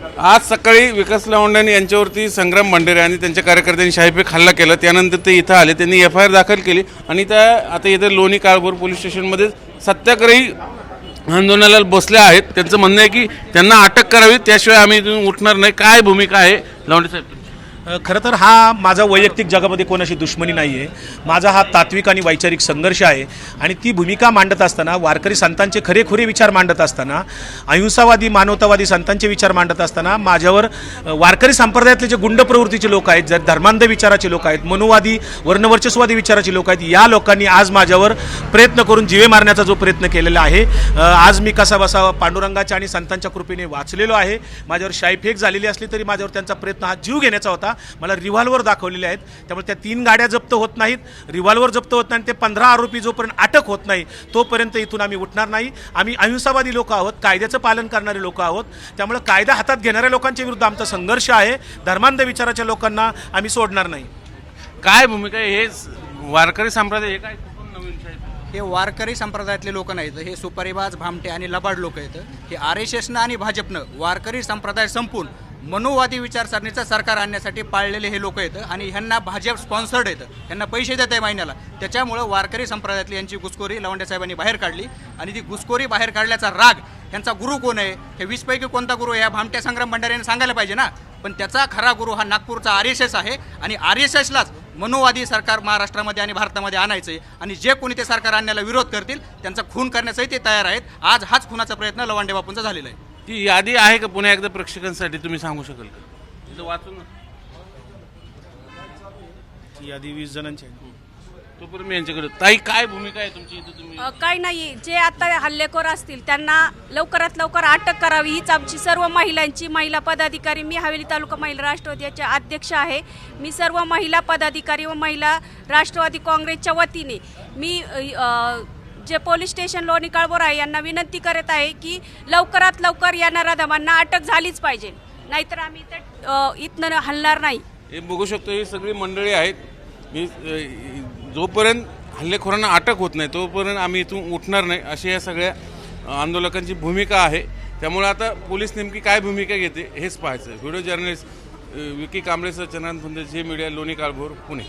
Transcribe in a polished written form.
आज सकाळी विकास लावंडे यांच्यावरती संग्राम भंडेरे आणि त्यांच्या कार्यकर्त्यांनी शाईफेक हल्ला केला। त्यानंतर ते इथं आले, त्यांनी FIR दाखल केली आणि आता इथे लोणी काळभोर पोलीस स्टेशनमध्ये सत्याग्रही आंदोलनाला बसले आहेत। त्यांचं म्हणणं आहे की त्यांना अटक करावी, त्याशिवाय आम्ही इथून उठणार नाही। काय भूमिका आहे लावंडे साहेब? खरं तर हा माझा वैयक्तिक जगामध्ये कोणाशी दुश्मनी नाही आहे। माझा हा तात्विक आणि वैचारिक संघर्ष आहे आणि ती भूमिका मांडत असताना, वारकरी संतांचे खरेखुरे विचार मांडत असताना, अहिंसावादी मानवतावादी संतांचे विचार मांडत असताना माझ्यावर वारकरी संप्रदायातले जे गुंड प्रवृत्तीचे लोक आहेत, जर धर्मांध विचाराचे लोक आहेत, मनुवादी वर्णवर्चस्वादी विचाराचे लोक आहेत, या लोकांनी आज माझ्यावर प्रयत्न करून जीवे मारण्याचा जो प्रयत्न केलेला आहे, आज मी कसा बसा पांडुरंगाच्या आणि संतांच्या कृपेने वाचलेलो आहे। माझ्यावर शाईफेक झालेली असली तरी माझ्यावर त्यांचा प्रयत्न हा जीव घेण्याचा होता। मला रिव्हॉल्वर दाखवलेले आहेत, त्यामुळे त्या 3 गाड्या जप्त होत नाहीत, रिव्हॉल्वर जप्त होत नाही, ते 15 आरोपी जोपर्यंत अटक होत नाही तोपर्यंत इथून आम्ही उठणार नाही। आम्ही अहिंसावादी लोक आहोत, कायद्याचं पालन करणारे लोक आहोत, त्यामुळे कायदा हातात घेणाऱ्या लोकांच्या विरुद्ध आमचा संघर्ष आहे। धर्मांध विचाराच्या लोकांना आम्ही सोडणार नाही। काय भूमिका आहे? हे वारकरी संप्रदाय हे काय कुठून नवीन साहेब? हे वारकरी संप्रदायातले लोक नाहीत, हे सुपारीबाज भामटे आणि लबाड लोक आहेत। हे RSSनं आणि भाजपनं वारकरी संप्रदाय संपून मनुवादी विचारसरणीचं सरकार आणण्यासाठी पाळलेले हे लोक आहेत आणि ह्यांना भाजप स्पॉन्सर्ड आहेत, ह्यांना पैसे देत आहे महिन्याला। त्याच्यामुळं वारकरी संप्रदायातली यांची घुसखोरी लावंडे साहेबांनी बाहेर काढली आणि ती घुसखोरी बाहेर काढल्याचा राग ह्यांचा गुरु कोण आहे, हे 20 पैकी कोणता गुरु आहे, या भामट्या संग्राम भंडाऱ्याने सांगायला पाहिजे ना। पण त्याचा खरा गुरु हा नागपूरचा RSS आहे आणि RSSलाच मनुवादी सरकार महाराष्ट्रामध्ये आणि भारतामध्ये आणायचं आहे आणि जे कोणी ते सरकार आणण्याला विरोध करतील त्यांचा खून करण्याचाही ते तयार आहेत। आज हाच खुनाचा प्रयत्न लवांडे बापूंचा झालेला आहे। ती यादी आहे का पुन्हा एकदा प्रेक्षकांसाठी तुम्ही सांगू शकाल का? तिथं वाचून ती यादी 20 जणांची आहे। तोपर्यंत मी यांच्याकडे ताई काय भूमिका आहे तुमची इथं? तुम्ही काही नाही, जे आता हल्लेखोर असतील त्यांना लवकरात लवकर अटक करावी हीच आमची सर्व महिलांची, महिला पदाधिकारी, मी हवेली तालुका महिला राष्ट्रवादीचे अध्यक्ष आहे। मी सर्व महिला पदाधिकारी व महिला राष्ट्रवादी काँग्रेसच्या वतीने मी जे पोलीस स्टेशन लोणी काळभोर आहे यांना विनंती करत आहे की लवकरात लवकर या नराधमांना अटक झालीच पाहिजे, नाहीतर आम्ही इथनं हलणार नाही। हे बघू शकतो, ही सगळी मंडळी आहेत। मी जोपर्यंत हल्लेखोरांना अटक होत नाही तोपर्यंत आम्ही इथून उठणार नाही, अशी या सगळ्या आंदोलकांची भूमिका आहे। त्यामुळे आता पोलीस नेमकी काय भूमिका घेते हेच पाहायचं। व्हिडिओ जर्नलिस्ट विकी कांबळेसह चंद्रकांत फुंदे, झी मीडिया, लोणी काळभोर, पुणे।